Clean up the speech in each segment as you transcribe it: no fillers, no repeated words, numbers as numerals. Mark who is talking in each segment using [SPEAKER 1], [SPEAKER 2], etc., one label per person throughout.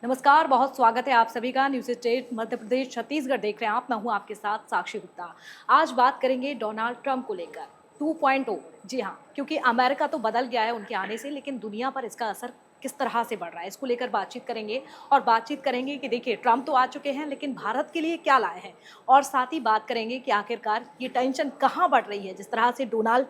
[SPEAKER 1] नमस्कार, बहुत स्वागत है आप सभी का। न्यूज़ स्टेट मध्य प्रदेश छत्तीसगढ़ देख रहे हैं आप। मैं हूं आपके साथ साक्षी गुप्ता। आज बात करेंगे डोनाल्ड ट्रंप को लेकर 2.0। जी हाँ, क्योंकि अमेरिका तो बदल गया है उनके आने से, लेकिन दुनिया पर इसका असर किस तरह से बढ़ रहा है, इसको लेकर बातचीत करेंगे। और बातचीत करेंगे कि देखिए ट्रंप तो आ चुके हैं, लेकिन भारत के लिए क्या लाए हैं। और साथ ही बात करेंगे कि आखिरकार ये टेंशन कहाँ बढ़ रही है। जिस तरह से डोनाल्ड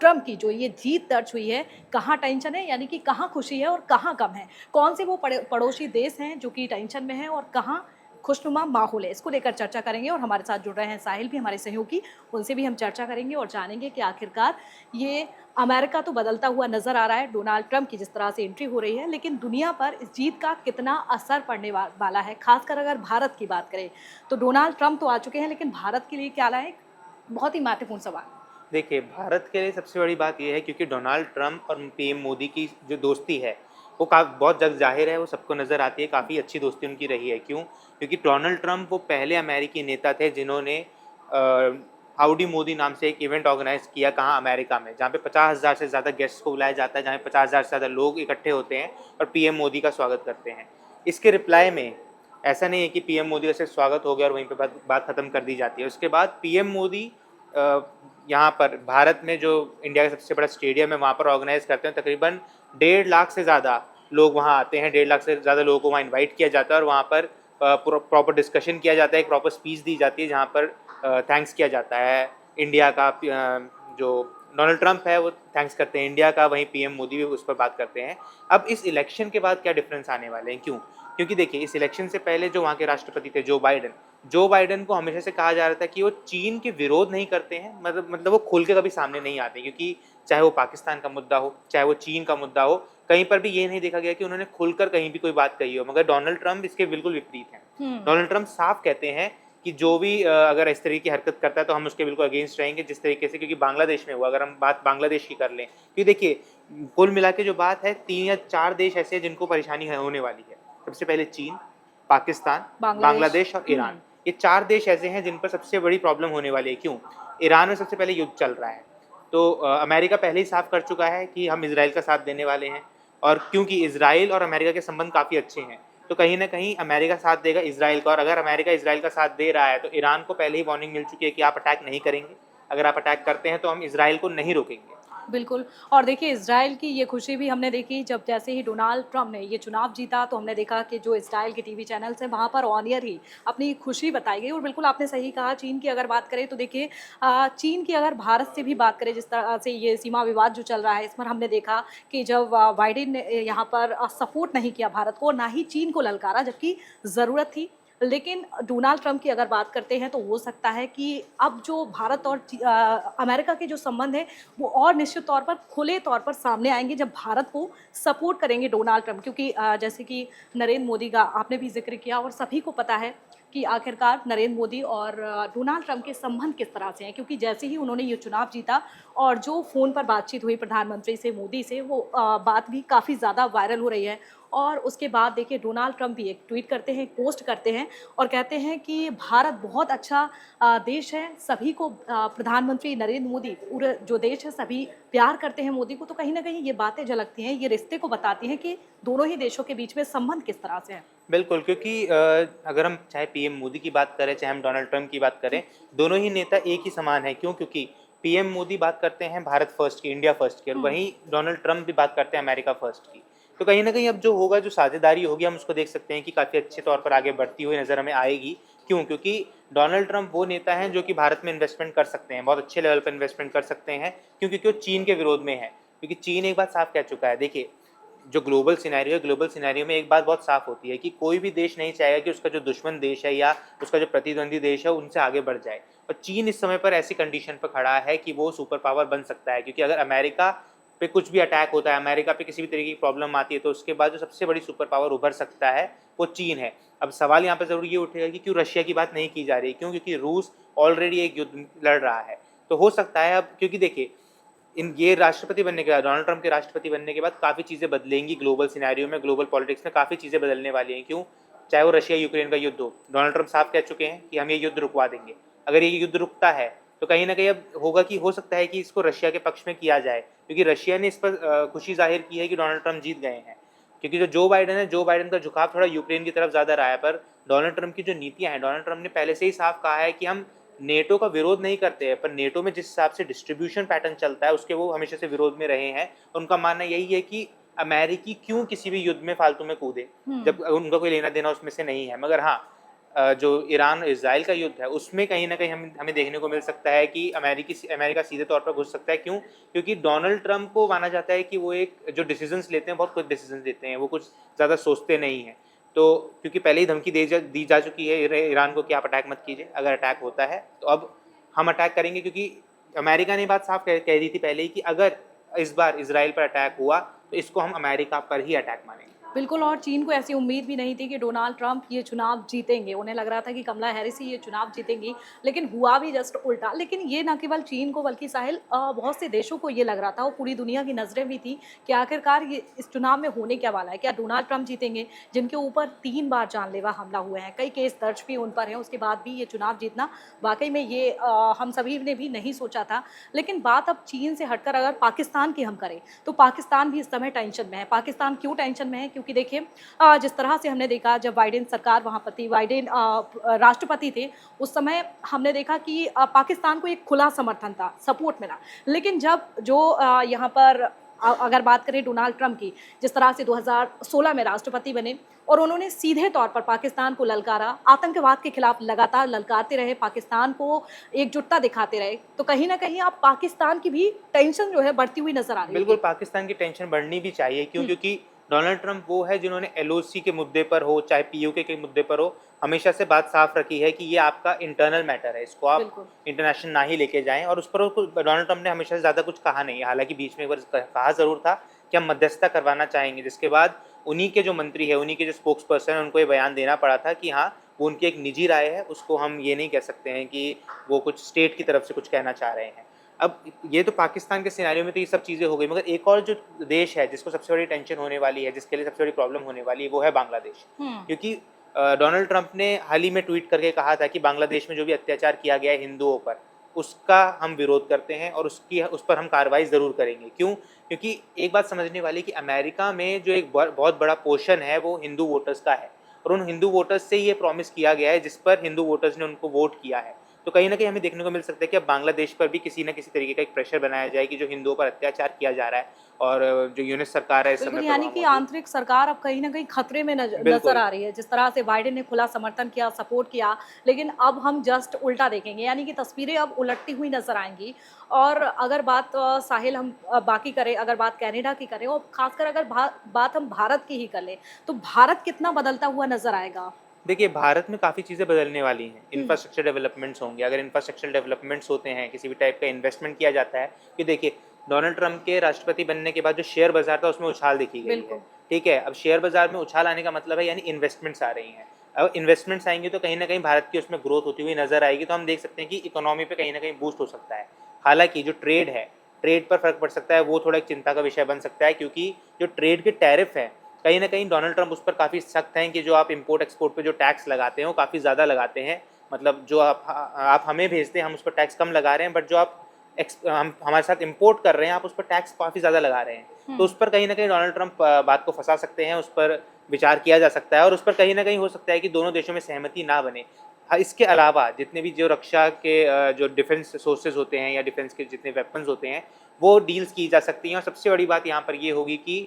[SPEAKER 1] ट्रंप की जो ये जीत दर्ज हुई है, कहाँ टेंशन है, यानी कि कहाँ खुशी है और कहाँ गम है। कौन से वो पड़ोसी देश हैं जो कि टेंशन में हैं और कहाँ खुशनुमा माहौल है, इसको लेकर चर्चा करेंगे। और हमारे साथ जुड़ रहे हैं साहिल भी, हमारे सहयोगी, उनसे भी हम चर्चा करेंगे और जानेंगे कि आखिरकार ये अमेरिका तो बदलता हुआ नजर आ रहा है डोनाल्ड ट्रंप की जिस तरह से एंट्री हो रही है, लेकिन दुनिया पर इस जीत का कितना असर पड़ने वाला है। खासकर अगर भारत की बात करें तो डोनाल्ड ट्रंप तो आ चुके हैं, लेकिन भारत के लिए क्या लाए, बहुत ही महत्वपूर्ण सवाल।
[SPEAKER 2] देखिए, भारत के लिए सबसे बड़ी बात ये है क्योंकि डोनाल्ड ट्रंप और पीएम मोदी की जो दोस्ती है, वो बहुत जग ज़ाहिर है, वो सबको नज़र आती है, काफ़ी अच्छी दोस्ती उनकी रही है। क्यों? क्योंकि डोनाल्ड ट्रंप वो पहले अमेरिकी नेता थे जिन्होंने हाउडी मोदी नाम से एक इवेंट ऑर्गेनाइज़ किया कहाँ अमेरिका में, जहाँ पे 50,000 से ज़्यादा गेस्ट्स को बुलाया जाता है, जहाँ पे 50,000 से ज़्यादा लोग इकट्ठे होते हैं और पीएम मोदी का स्वागत करते हैं। इसके रिप्लाई में ऐसा नहीं है कि पीएम मोदी का सिर्फ स्वागत हो गया और वहीं पे बात खत्म कर दी जाती है। उसके बाद पीएम मोदी अ, यहाँ पर भारत में जो इंडिया का सबसे बड़ा स्टेडियम है वहाँ पर ऑर्गेनाइज़ करते हैं। तकरीबन 1.5 लाख से ज़्यादा लोग वहाँ आते हैं, 1.5 लाख से ज़्यादा लोगों को वहाँ इनवाइट किया जाता है और वहाँ पर प्रॉपर डिस्कशन किया जाता है, एक प्रॉपर स्पीच दी जाती है जहाँ पर थैंक्स किया जाता है इंडिया का। जो डोनाल्ड ट्रंप है वो थैंक्स करते हैं इंडिया का, वहीं पीएम मोदी भी उस पर बात करते हैं। अब इस इलेक्शन के बाद क्या डिफरेंस आने वाले हैं, क्यों? क्योंकि देखिए, इस इलेक्शन से पहले जो वहाँ के राष्ट्रपति थे जो बाइडेन को हमेशा से कहा जा रहा था कि वो चीन के विरोध नहीं करते हैं, मतलब वो खुल के कभी सामने नहीं आते, क्योंकि चाहे वो पाकिस्तान का मुद्दा हो, चाहे वो चीन का मुद्दा हो, कहीं पर भी ये नहीं देखा गया कि उन्होंने खुलकर कहीं भी कोई बात कही हो। मगर डोनाल्ड ट्रंप इसके बिल्कुल विपरीत हैं।
[SPEAKER 1] हम्म।
[SPEAKER 2] डोनाल्ड ट्रंप साफ कहते हैं कि जो भी अगर इस तरीके की हरकत करता है तो हम उसके बिल्कुल अगेंस्ट रहेंगे, जिस तरीके से क्योंकि बांग्लादेश में हुआ, अगर हम बात बांग्लादेश की कर लें, क्योंकि देखिए कुल मिला के जो बात है 3 या 4 देश ऐसे हैं जिनको परेशानी होने वाली है। सबसे पहले चीन, पाकिस्तान,
[SPEAKER 1] बांग्लादेश।
[SPEAKER 2] बांग्लादेश और ईरान।
[SPEAKER 1] हम्म।
[SPEAKER 2] ये 4 देश ऐसे हैं जिन पर सबसे बड़ी प्रॉब्लम होने वाली है। क्यों? ईरान में सबसे पहले युद्ध चल रहा है, तो अमेरिका पहले ही साफ कर चुका है कि हम इज़राइल का साथ देने वाले हैं। और क्योंकि इज़राइल और अमेरिका के संबंध काफ़ी अच्छे हैं, तो कहीं न कहीं अमेरिका साथ देगा इज़राइल का। और अगर अमेरिका इज़राइल का साथ दे रहा है, तो ईरान को पहले ही वार्निंग मिल चुकी है कि आप अटैक नहीं करेंगे। अगर आप अटैक करते हैं, तो हम इज़राइल को नहीं रोकेंगे।
[SPEAKER 1] बिल्कुल। और देखिए इज़राइल की ये खुशी भी हमने देखी जब जैसे ही डोनाल्ड ट्रंप ने ये चुनाव जीता, तो हमने देखा कि जो इज़राइल के टीवी चैनल्स हैं वहाँ पर ऑन ईयर ही अपनी खुशी बताई गई। और बिल्कुल आपने सही कहा, चीन की अगर बात करें तो देखिए चीन की अगर भारत से भी बात करें, जिस तरह से ये सीमा विवाद जो चल रहा है, इस पर हमने देखा कि जब बाइडेन ने यहाँ पर सपोर्ट नहीं किया भारत को, ना ही चीन को ललकारा, जबकि ज़रूरत थी। लेकिन डोनाल्ड ट्रंप की अगर बात करते हैं तो हो सकता है कि अब जो भारत और अमेरिका के जो संबंध है वो और निश्चित तौर पर खुले तौर पर सामने आएंगे जब भारत को सपोर्ट करेंगे डोनाल्ड ट्रंप। क्योंकि जैसे कि नरेंद्र मोदी का आपने भी जिक्र किया और सभी को पता है कि आखिरकार नरेंद्र मोदी और डोनाल्ड ट्रंप के संबंध किस तरह से हैं। क्योंकि जैसे ही उन्होंने ये चुनाव जीता और जो फ़ोन पर बातचीत हुई प्रधानमंत्री से, मोदी से, वो बात भी काफ़ी ज़्यादा वायरल हो रही है। और उसके बाद देखिए डोनाल्ड ट्रंप भी एक ट्वीट करते हैं, एक पोस्ट करते हैं और कहते हैं कि भारत बहुत अच्छा देश है, सभी को प्रधानमंत्री नरेंद्र मोदी, पूरे जो देश है सभी प्यार करते हैं मोदी को। तो कहीं न कहीं ये बातें झलकती हैं, ये रिश्ते को बताती हैं कि दोनों ही देशों के बीच में संबंध किस तरह से है।
[SPEAKER 2] बिल्कुल, क्योंकि अगर हम चाहे पीएम मोदी की बात करें, चाहे हम डोनाल्ड ट्रंप की बात करें, दोनों ही नेता एक ही समान हैं। क्यों? क्योंकि पीएम मोदी बात करते हैं भारत फर्स्ट की, इंडिया फर्स्ट की, और
[SPEAKER 1] हुँ।
[SPEAKER 2] वहीं डोनाल्ड ट्रंप भी बात करते हैं अमेरिका फर्स्ट की। तो कहीं न कहीं अब जो होगा, जो साझेदारी होगी, हम उसको देख सकते हैं कि काफ़ी अच्छे तौर पर आगे बढ़ती हुई नज़र हमें आएगी। क्यों? क्योंकि डोनाल्ड ट्रंप वो नेता हैं जो कि भारत में इन्वेस्टमेंट कर सकते हैं, बहुत अच्छे लेवल पर इन्वेस्टमेंट कर सकते हैं। क्यों? क्योंकि वो चीन के विरोध में है। क्योंकि चीन एक बात साफ कह चुका है, देखिए जो ग्लोबल सिनेरियो है, ग्लोबल सिनेरियो में एक बात बहुत साफ होती है कि कोई भी देश नहीं चाहेगा कि उसका जो दुश्मन देश है या उसका जो प्रतिद्वंदी देश है उनसे आगे बढ़ जाए। और चीन इस समय पर ऐसी कंडीशन पर खड़ा है कि वो सुपर पावर बन सकता है, क्योंकि अगर अमेरिका पे कुछ भी अटैक होता है, अमेरिका पे किसी भी तरीके की प्रॉब्लम आती है, तो उसके बाद जो सबसे बड़ी सुपर पावर उभर सकता है वो चीन है। अब सवाल यहाँ पर ज़रूर ये उठेगा कि क्यों रशिया की बात नहीं की जा रही है? क्यों? क्योंकि रूस ऑलरेडी एक युद्ध लड़ रहा है। तो हो सकता है अब, क्योंकि देखिए इन ये राष्ट्रपति बनने के बाद, डोनाल्ड ट्रंप के राष्ट्रपति बनने के बाद काफ़ी चीज़ें बदलेंगी ग्लोबल सिनेरियो में, ग्लोबल पॉलिटिक्स में काफ़ी चीज़ें बदलने वाली हैं। क्यों? चाहे वो रशिया यूक्रेन का युद्ध हो, डोनाल्ड ट्रंप साफ कह चुके हैं कि हम ये युद्ध रुकवा देंगे। अगर ये युद्ध रुकता है, तो कहीं न कहीं अब होगा कि हो सकता है कि इसको रशिया के पक्ष में किया जाए, क्योंकि रशिया ने इस पर खुशी ज़ाहिर की है कि डोनाल्ड ट्रंप जीत गए हैं। क्योंकि जो जो बाइडेन है, जो बाइडेन का झुकाव थोड़ा यूक्रेन की तरफ ज़्यादा रहा है, पर डोनाल्ड ट्रंप की जो नीतियाँ हैं, डोनाल्ड ट्रंप ने पहले से ही साफ कहा है कि हम नेटो का विरोध नहीं करते हैं, पर नेटो में जिस हिसाब से डिस्ट्रीब्यूशन पैटर्न चलता है, उसके वो हमेशा से विरोध में रहे हैं। उनका मानना यही है कि अमेरिकी क्यों किसी भी युद्ध में फालतू में कूदे, जब उनका कोई लेना देना उसमें से नहीं है। मगर हाँ, जो ईरान इज़राइल का युद्ध है, उसमें कहीं न कहीं हमें देखने को मिल सकता है कि अमेरिका सीधे तौर पर घुस सकता है। क्यों? क्योंकि डोनाल्ड ट्रंप को माना जाता है कि वो एक जो डिसीज़न्स लेते हैं, बहुत क्विक डिसीज़न्स लेते हैं, वो कुछ ज़्यादा सोचते नहीं हैं। तो क्योंकि पहले ही धमकी दी जा चुकी है ईरान को कि आप अटैक मत कीजिए, अगर अटैक होता है तो अब हम अटैक करेंगे, क्योंकि अमेरिका ने बात साफ कह दी थी पहले ही कि अगर इस बार इज़राइल पर अटैक हुआ, तो इसको हम अमेरिका पर ही अटैक मानेंगे।
[SPEAKER 1] बिल्कुल, और चीन को ऐसी उम्मीद भी नहीं थी कि डोनाल्ड ट्रंप ये चुनाव जीतेंगे। उन्हें लग रहा था कि कमला हैरिस ही ये चुनाव जीतेंगी, लेकिन हुआ भी जस्ट उल्टा। लेकिन ये ना केवल चीन को बल्कि साहिल बहुत से देशों को ये लग रहा था और पूरी दुनिया की नज़रें भी थी कि आखिरकार ये इस चुनाव में होने क्या वाला है। क्या डोनाल्ड ट्रंप जीतेंगे, जिनके ऊपर 3 बार जानलेवा हमला हुए हैं, कई केस दर्ज भी उन पर हैं, उसके बाद भी ये चुनाव जीतना वाक़ई में ये हम सभी ने भी नहीं सोचा था। लेकिन बात अब चीन से हटकर अगर पाकिस्तान की हम करें, तो पाकिस्तान भी इस समय टेंशन में है। पाकिस्तान क्यों टेंशन में है? क्योंकि देखिए जिस तरह से हमने देखा जब बाइडेन सरकार वहाँ पर थी, बाइडेन राष्ट्रपति थे, उस समय हमने देखा कि पाकिस्तान को एक खुला समर्थन था, सपोर्ट मिला। लेकिन जब जो यहाँ पर अगर बात करें डोनाल्ड ट्रंप की, जिस तरह से 2016 में राष्ट्रपति बने और उन्होंने सीधे तौर पर पाकिस्तान को ललकारा, आतंकवाद के खिलाफ लगातार ललकारते रहे, पाकिस्तान को एकजुटता दिखाते रहे, तो कहीं न कहीं अब पाकिस्तान की भी टेंशन जो है बढ़ती हुई नज़र आ रही है।
[SPEAKER 2] बिल्कुल, पाकिस्तान की टेंशन बढ़नी भी चाहिए। क्यों? क्योंकि डोनाल्ड ट्रंप वो है जिन्होंने एलओसी के मुद्दे पर हो, चाहे पीओके के मुद्दे पर हो, हमेशा से बात साफ रखी है कि ये आपका इंटरनल मैटर है, इसको आप
[SPEAKER 1] बिल्कुल।
[SPEAKER 2] इंटरनेशनल ना ही लेके जाएँ। और उस पर डोनाल्ड ट्रंप ने हमेशा से ज़्यादा कुछ कहा नहीं है। हालाँकि बीच में एक बार कहा ज़रूर था कि हम मध्यस्थता करवाना चाहेंगे, जिसके बाद उन्हीं के जो मंत्री हैं, उन्हीं के जो स्पोक्स पर्सन हैं, उनको ये बयान देना पड़ा था कि हाँ, वो उनकी एक निजी राय है, उसको हम ये नहीं कह सकते हैं कि वो कुछ स्टेट की तरफ से कुछ कहना चाह रहे हैं। अब ये तो पाकिस्तान के सिनेरियो में तो ये सब चीज़ें हो गई, मगर एक और जो देश है जिसको सबसे बड़ी टेंशन होने वाली है, जिसके लिए सबसे बड़ी प्रॉब्लम होने वाली है, वो है बांग्लादेश। क्योंकि डोनाल्ड ट्रंप ने हाल ही में ट्वीट करके कहा था कि बांग्लादेश में जो भी अत्याचार किया गया है हिंदुओं पर, उसका हम विरोध करते हैं और उस पर हम कार्रवाई ज़रूर करेंगे। क्यों? क्योंकि एक बात समझने वाली कि अमेरिका में जो एक बहुत बड़ा पोर्शन है वो हिंदू वोटर्स का है, और उन हिंदू वोटर्स से ये प्रॉमिस किया गया है जिस पर हिंदू वोटर्स ने उनको वोट किया है। तो कहीं न कहीं हमें देखने को मिल सकता है कि अब बांग्लादेश पर भी किसी न किसी तरीके का एक प्रेशर बनाया जाए कि जो हिंदुओं पर अत्याचार किया जा रहा है, और जो यूनिस सरकार है इस समय
[SPEAKER 1] बिल्कुल,
[SPEAKER 2] पर
[SPEAKER 1] यानी
[SPEAKER 2] वहाँ
[SPEAKER 1] कि
[SPEAKER 2] मौजूद।
[SPEAKER 1] आंतरिक सरकार अब कहीं न कहीं खतरे में नज़र
[SPEAKER 2] बिल्कुल।
[SPEAKER 1] आ रही है। जिस तरह से बाइडेन ने खुला समर्थन किया, सपोर्ट किया, लेकिन अब हम जस्ट उल्टा देखेंगे, यानी कि तस्वीरें अब उलटती हुई नज़र आएँगी। और अगर बात साहिल हम बाकी करें, अगर बात कनाडा की करें और ख़ासकर अगर बात हम भारत की ही कर लें, तो भारत कितना बदलता हुआ नज़र आएगा?
[SPEAKER 2] देखिए, भारत में काफ़ी चीज़ें बदलने वाली हैं।
[SPEAKER 1] हुँ,
[SPEAKER 2] इंफ्रास्ट्रक्चर डेवलपमेंट्स होंगे, अगर इंफ्रास्ट्रक्चर डेवलपमेंट्स होते हैं, किसी भी टाइप का इन्वेस्टमेंट किया जाता है, कि देखिए, डोनाल्ड ट्रंप के राष्ट्रपति बनने के बाद जो शेयर बाज़ार था, उसमें उछाल देखी गई है।
[SPEAKER 1] बिल्कुल।
[SPEAKER 2] ठीक है? अब शेयर बाज़ार में उछाल आने का मतलब है यानी इन्वेस्टमेंट्स आ रही हैं। अब इन्वेस्टमेंट्स आएँगी तो कहीं न कहीं भारत की उसमें ग्रोथ होती हुई नज़र आएगी, तो हम देख सकते हैं कि इकोनॉमी पे कहीं न कहीं बूस्ट हो सकता है। हालाँकि जो ट्रेड है, ट्रेड पर फ़र्क पड़ सकता है, वो थोड़ा एक चिंता का विषय बन सकता है, क्योंकि जो ट्रेड के टैरिफ हैं, कहीं न कहीं डोनाल्ड ट्रंप उस पर काफ़ी सख्त हैं कि जो आप इम्पोर्ट-एक्सपोर्ट पे जो टैक्स लगाते हैं, वो काफ़ी ज़्यादा लगाते हैं। मतलब जो आप हमें भेजते हैं, हम उस पर टैक्स कम लगा रहे हैं, बट जो आप हम हमारे साथ इम्पोर्ट कर रहे हैं, आप उस पर टैक्स काफ़ी ज़्यादा लगा रहे हैं। तो उस पर कहीं न कहीं डोनाल्ड ट्रंप बात को फँसा सकते हैं, उस पर विचार किया जा सकता है, और उस पर कहीं न कहीं हो सकता है कि दोनों देशों में सहमति ना बने। हाँ, इसके अलावा जितने भी जो रक्षा के जो डिफेंस सोर्सेज़ होते हैं या डिफेंस के जितने वेपन्स होते हैं, वो डील्स की जा सकती हैं। और सबसे बड़ी बात यहाँ पर ये होगी कि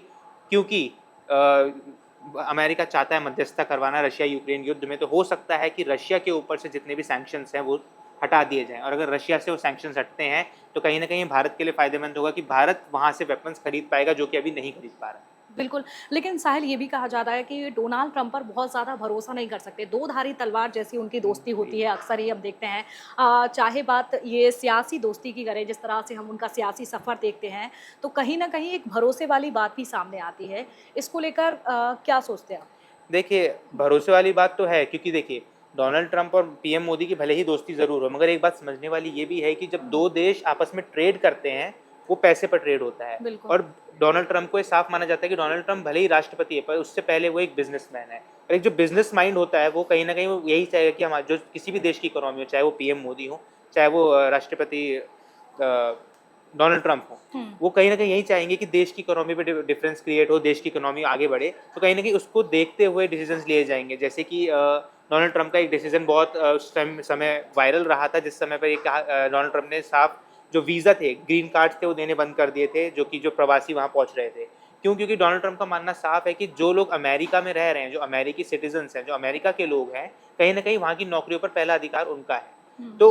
[SPEAKER 2] क्योंकि अमेरिका चाहता है मध्यस्थता करवाना रशिया-यूक्रेन युद्ध में, तो हो सकता है कि रशिया के ऊपर से जितने भी सैंक्शंस हैं, वो हटा दिए जाएँ। और अगर रशिया से वो सैंक्शंस हटते हैं, तो कहीं न कहीं भारत के लिए फ़ायदेमंद होगा कि भारत वहाँ से वेपन्स खरीद पाएगा, जो कि अभी नहीं खरीद पा रहा है।
[SPEAKER 1] बिल्कुल, लेकिन साहिल ये भी कहा जाता है कि डोनाल्ड ट्रंप पर बहुत ज़्यादा भरोसा नहीं कर सकते। दो धारी तलवार जैसी उनकी दोस्ती
[SPEAKER 2] जी।
[SPEAKER 1] होती है, अक्सर ही हम देखते हैं। चाहे बात ये सियासी दोस्ती की करें, जिस तरह से हम उनका सियासी सफ़र देखते हैं, तो कहीं न कहीं एक भरोसे वाली बात भी सामने आती है। इसको लेकर क्या सोचते हैं आप?
[SPEAKER 2] देखिए, भरोसे वाली बात तो है, क्योंकि देखिए, डोनाल्ड ट्रंप और पीएम मोदी की भले ही दोस्ती ज़रूर हो, मगर एक बात समझने वाली ये भी है कि जब 2 देश आपस में ट्रेड करते हैं, वो पैसे पर ट्रेड होता है।
[SPEAKER 1] बिल्कुल।
[SPEAKER 2] और डोनाल्ड ट्रंप को ये साफ माना जाता है कि डोनाल्ड ट्रंप भले ही राष्ट्रपति है, पर उससे पहले वो एक बिज़नेसमैन है। और एक जो बिज़नेस माइंड होता है, वो कहीं न कहीं वो यही चाहेगा कि जो किसी भी देश की इकोनॉमी हो, चाहे वो पीएम मोदी हो, चाहे वो राष्ट्रपति डोनाल्ड ट्रंप हो, वो कहीं न कहीं यही चाहेंगे कि देश की इकोनॉमी पे डिफरेंस क्रिएट हो, देश की इकोनॉमी आगे बढ़े, तो कहीं न कहीं उसको देखते हुए डिसीजंस लिए जाएँगे। जैसे कि डोनाल्ड ट्रंप का एक डिसीजन बहुत उस समय वायरल रहा था, जिस समय पर ये कहा डोनाल्ड ट्रंप ने साफ जो वीज़ा थे, ग्रीन कार्ड्स थे, वो देने बंद कर दिए थे, जो प्रवासी वहाँ पहुँच रहे थे। क्यों? क्योंकि डोनाल्ड ट्रंप का मानना साफ है कि जो लोग अमेरिका में रह रहे हैं, जो अमेरिकी सिटिज़न्स हैं, जो अमेरिका के लोग हैं, कहीं न कहीं वहाँ की नौकरियों पर पहला अधिकार उनका है। तो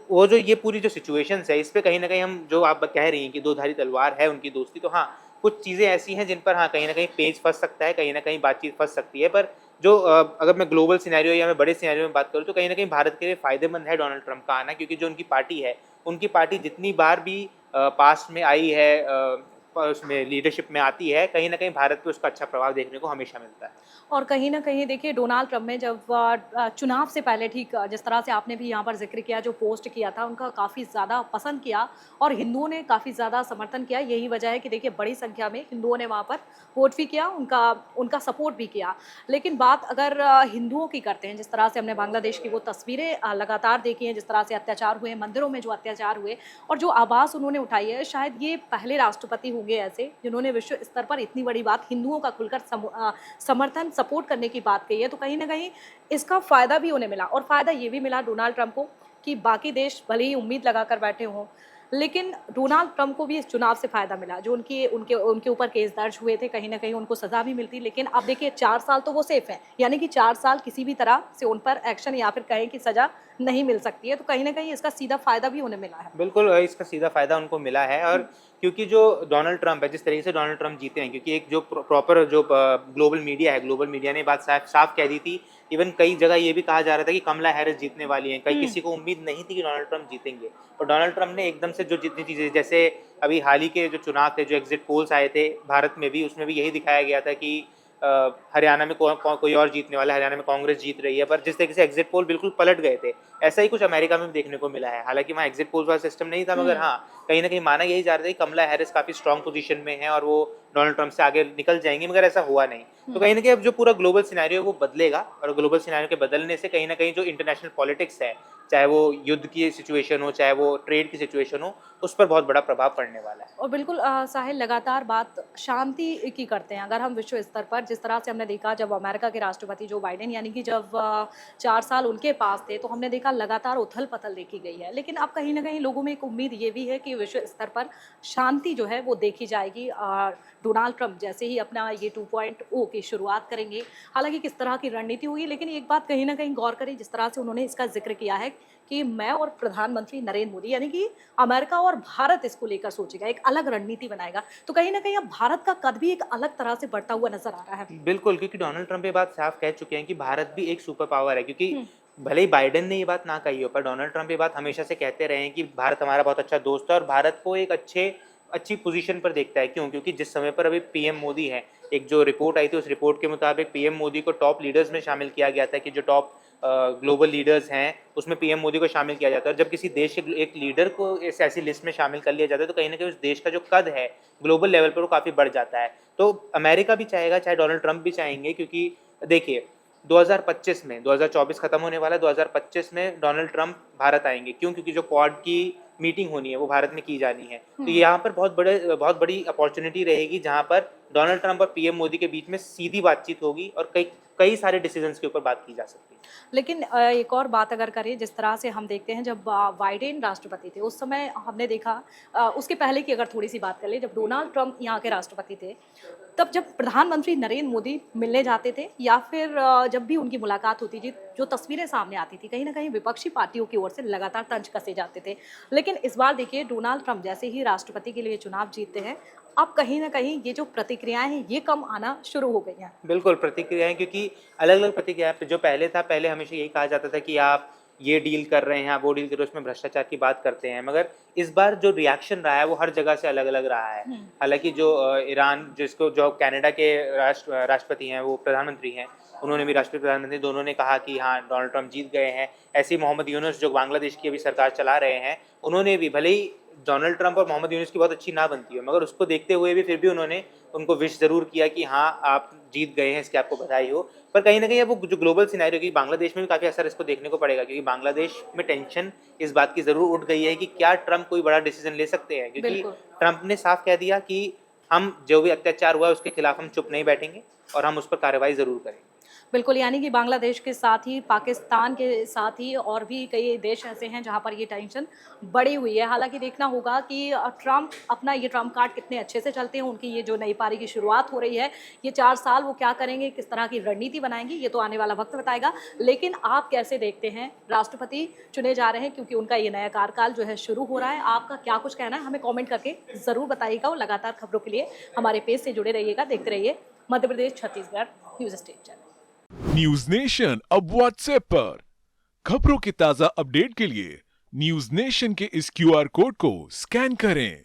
[SPEAKER 2] वो जो ये पूरी जो सिचुएशंस है, इस पे कहीं न कहीं हम जो आप कह रही हैं कि दो धारी तलवार है उनकी दोस्ती, तो हाँ, कुछ चीज़ें ऐसी हैं जिन पर हाँ, कहीं न कहीं पेच फँस सकता है, कहीं न कहीं बातचीत फँस सकती है। पर जो अगर मैं ग्लोबल सिनेरियो या मैं बड़े सिनेरियो में बात करूँ, तो कहीं न कहीं भारत के लिए फ़ायदेमंद है डोनाल्ड ट्रंप का आना, क्योंकि जो उनकी पार्टी है, उनकी पार्टी जितनी बार भी पास्ट में आई है, उसमें लीडरशिप में आती है, कहीं न कहीं भारत पे उसका अच्छा प्रभाव देखने को हमेशा मिलता है।
[SPEAKER 1] और कहीं न कहीं देखिए डोनाल्ड ट्रंप ने जब चुनाव से पहले ठीक जिस तरह से आपने भी यहाँ पर ज़िक्र किया जो पोस्ट किया था उनका काफ़ी ज़्यादा पसंद किया और हिंदुओं ने काफ़ी ज़्यादा समर्थन किया। यही वजह है कि देखिए बड़ी संख्या में हिंदुओं ने वहाँ पर वोट भी किया, उनका उनका सपोर्ट भी किया। लेकिन बात अगर हिंदुओं की करते हैं, जिस तरह से हमने बांग्लादेश की वो तस्वीरें लगातार देखी हैं, जिस तरह से अत्याचार हुए, मंदिरों में जो अत्याचार हुए और जो आवाज़ उन्होंने उठाई है, शायद ये पहले राष्ट्रपति होंगे ऐसे जिन्होंने विश्व स्तर पर इतनी बड़ी बात हिंदुओं का खुलकर समर्थन सपोर्ट करने की बात कही है। तो कहीं न कहीं इसका फ़ायदा भी उन्हें मिला और फ़ायदा ये भी मिला डोनाल्ड ट्रंप को कि बाकी देश भले ही उम्मीद लगाकर बैठे हों, लेकिन डोनाल्ड ट्रंप को भी इस चुनाव से फ़ायदा मिला। जो उनके उनके उनके ऊपर केस दर्ज हुए थे, कहीं न कहीं उनको सज़ा भी मिलती। लेकिन अब देखिए 4 साल तो वो सेफ़ हैं, यानी कि 4 साल किसी भी तरह से उन पर एक्शन या फिर कहें कि सज़ा नहीं मिल सकती है। तो कहीं न कहीं इसका सीधा फ़ायदा भी उन्हें मिला है।
[SPEAKER 2] बिल्कुल इसका सीधा फ़ायदा उनको मिला है और क्योंकि जो डोनाल्ड ट्रंप है, जिस तरीके से डोनाल्ड ट्रंप जीते हैं, क्योंकि एक जो प्रॉपर जो ग्लोबल मीडिया है, ग्लोबल मीडिया ने बात साफ साफ कह दी थी। इवन कई जगह ये भी कहा जा रहा था कि कमला हैरिस जीतने वाली हैं। कई
[SPEAKER 1] हुँ।
[SPEAKER 2] किसी को उम्मीद नहीं थी कि डोनाल्ड ट्रंप जीतेंगे। और डोनाल्ड ट्रंप ने एकदम से जो जितनी चीज़ें, जैसे अभी हाल ही के जो चुनाव थे, जो एग्ज़िट पोल्स आए थे भारत में भी, उसमें भी यही दिखाया गया था कि हरियाणा में कोई और जीतने वाला है, हरियाणा में कांग्रेस जीत रही है, पर जिस तरीके से एग्ज़िट पोल बिल्कुल पलट गए थे, ऐसा ही कुछ अमेरिका में भी देखने को मिला है। हालाँकि वहाँ एग्ज़िट पोल्स वाला सिस्टम नहीं था, मगर
[SPEAKER 1] हुँ।
[SPEAKER 2] हाँ, कहीं न कहीं माना यही जा रहा था कि कमला हैरिस काफ़ी स्ट्रॉन्ग पोज़ीशन में है और वो डोनाल्ड ट्रंप से आगे निकल जाएँगी, मगर ऐसा हुआ नहीं। तो
[SPEAKER 1] हुँ।
[SPEAKER 2] कहीं न कहीं अब जो पूरा ग्लोबल सिनेरियो है वो बदलेगा और ग्लोबल सिनेरियो के बदलने से कहीं न कहीं जो इंटरनेशनल पॉलिटिक्स है, चाहे वो युद्ध की सिचुएशन हो, चाहे वो ट्रेड की सिचुएशन हो, उस पर बहुत बड़ा प्रभाव पड़ने वाला है।
[SPEAKER 1] और बिल्कुल साहिल लगातार बात शांति की करते हैं। अगर हम विश्व स्तर पर जिस तरह से हमने देखा जब अमेरिका के राष्ट्रपति जो बाइडेन यानी कि जब 4 साल उनके पास थे, तो हमने देखा लगातार उथल-पुथल देखी गई है। लेकिन अब कहीं न कहीं लोगों में एक उम्मीद ये भी है कि विश्व स्तर पर शांति जो है वो देखी जाएगी। डोनाल्ड ट्रंप जैसे ही अपना ये 2.0 की शुरुआत करेंगे, हालाँकि किस तरह की रणनीति होगी, लेकिन एक बात कहीं न कहीं गौर करें जिस तरह से उन्होंने इसका ज़िक्र किया है कि मैं और प्रधानमंत्री नरेंद्र मोदी यानी कि अमेरिका और भारत इसको लेकर सोचेगा, एक अलग रणनीति बनाएगा। तो कहीं न कहीं अब भारत का कद भी एक अलग तरह से बढ़ता हुआ नज़र आ रहा है।
[SPEAKER 2] बिल्कुल, क्योंकि डोनाल्ड ट्रंप ये बात साफ कह चुके हैं कि भारत भी एक सुपर पावर है, क्योंकि
[SPEAKER 1] हुँ,
[SPEAKER 2] भले ही बाइडेन ने ये बात ना कही हो, पर डोनाल्ड ट्रंप ये बात हमेशा से कहते रहे हैं कि भारत हमारा बहुत अच्छा दोस्त है और भारत को एक अच्छी पोज़ीशन पर देखता है। क्यों? क्योंकि जिस समय पर अभी पीएम मोदी हैं, एक जो रिपोर्ट आई थी, उस रिपोर्ट के मुताबिक पीएम मोदी को टॉप लीडर्स में शामिल किया गया था कि जो टॉप ग्लोबल लीडर्स हैं, उसमें पीएम मोदी को शामिल किया जाता है और जब किसी देश के एक लीडर को इस ऐसी लिस्ट में शामिल कर लिया जाता है, तो कहीं न कहीं उस देश का जो कद है, ग्लोबल लेवल पर वो काफ़ी बढ़ जाता है। तो अमेरिका भी चाहेगा, चाहे डोनाल्ड ट्रंप भी चाहेंगे, क्योंकि देखिए 2025 में 2024 खत्म होने वाला है, 2025 में डोनाल्ड ट्रंप भारत आएँगे। क्यों? क्योंकि जो क्वाड की मीटिंग होनी है, वो भारत में की जानी है। तो
[SPEAKER 1] हुँ।
[SPEAKER 2] यहाँ पर बहुत बड़ी अपॉर्च्युनिटी रहेगी, जहाँ पर डोनाल्ड ट्रंप और पीएम मोदी के बीच में सीधी बातचीत होगी और कई कई सारे डिसीज़न्स के ऊपर बात की जा सकती है।
[SPEAKER 1] लेकिन एक और बात अगर करें जिस तरह से हम देखते हैं जब बाइडेन राष्ट्रपति थे उस समय हमने देखा उसके पहले की अगर थोड़ी सी बात कर लें जब डोनाल्ड ट्रंप यहाँ के राष्ट्रपति थे तब जब प्रधानमंत्री नरेंद्र मोदी मिलने जाते थे या फिर जब भी उनकी मुलाकात होती थी जो तस्वीरें सामने आती थी कहीं ना कहीं विपक्षी पार्टियों की ओर से लगातार तंज कसे जाते थे। लेकिन इस बार देखिए डोनाल्ड ट्रंप जैसे ही राष्ट्रपति के लिए चुनाव जीतते हैं अब कहीं ना कहीं ये जो प्रतिक्रियाएं हैं ये कम आना शुरू हो गई हैं।
[SPEAKER 2] बिल्कुल, प्रतिक्रियाएँ, क्योंकि अलग-अलग प्रतिक्रिया जो पहले था, पहले हमेशा यही कहा जाता था कि आप ये डील कर रहे हैं, आप वो डील कर रहे हो, उसमें भ्रष्टाचार की बात करते हैं। मगर इस बार जो रिएक्शन रहा है, वो हर जगह से अलग-अलग रहा है।
[SPEAKER 1] हम्म।
[SPEAKER 2] हालाँकि जो ईरान जो कनाडा के राष्ट्रपति हैं, वो प्रधानमंत्री हैं, उन्होंने भी राष्ट्रपति प्रधानमंत्री दोनों ने कहा कि हाँ, डोनाल्ड ट्रंप जीत गए हैं। ऐसे ही मोहम्मद यूनुस जो बांग्लादेश की अभी सरकार चला रहे हैं, उन्होंने भी भले ही डोनाल्ड ट्रंप और मोहम्मद यूनुस की बहुत अच्छी ना बनती है, मगर उसको देखते हुए भी फिर भी उन्होंने उनको विश ज़रूर किया कि हाँ, आप जीत गए हैं, इसकी आपको बधाई हो। पर कहीं न कहीं अब वो जो ग्लोबल सिनेरियो, क्योंकि बांग्लादेश में भी काफ़ी असर इसको देखने को पड़ेगा, क्योंकि बांग्लादेश में टेंशन इस बात की ज़रूर उठ गई है कि क्या ट्रंप कोई बड़ा डिसीज़न ले सकते हैं? क्योंकि
[SPEAKER 1] बिल्कुल।
[SPEAKER 2] ट्रंप ने साफ कह दिया कि हम जो भी अत्याचार हुआ है उसके खिलाफ हम चुप नहीं बैठेंगे और हम उस पर कार्रवाई ज़रूर करेंगे।
[SPEAKER 1] बिल्कुल, यानी कि बांग्लादेश के साथ ही, पाकिस्तान के साथ ही और भी कई देश ऐसे हैं जहाँ पर ये टेंशन बढ़ी हुई है। हालाँकि देखना होगा कि ट्रंप अपना ये ट्रम्प कार्ड कितने अच्छे से चलते हैं, उनकी ये जो नई पारी की शुरुआत हो रही है, ये 4 साल वो क्या करेंगे, किस तरह की रणनीति बनाएँगे, ये तो आने वाला वक़्त बताएगा। लेकिन आप कैसे देखते हैं, राष्ट्रपति चुने जा रहे हैं क्योंकि उनका ये नया कार्यकाल जो है शुरू हो रहा है। आपका क्या कुछ कहना है, हमें कमेंट करके ज़रूर बताइएगा और लगातार खबरों के लिए हमारे पेज से जुड़े रहिएगा। देखते रहिए Madhya Pradesh Chhattisgarh news state channel.
[SPEAKER 3] News nation अब व्हाट्सएप पर खबरों के ताजा अपडेट के लिए न्यूज नेशन के इस क्यूआर कोड को स्कैन करें।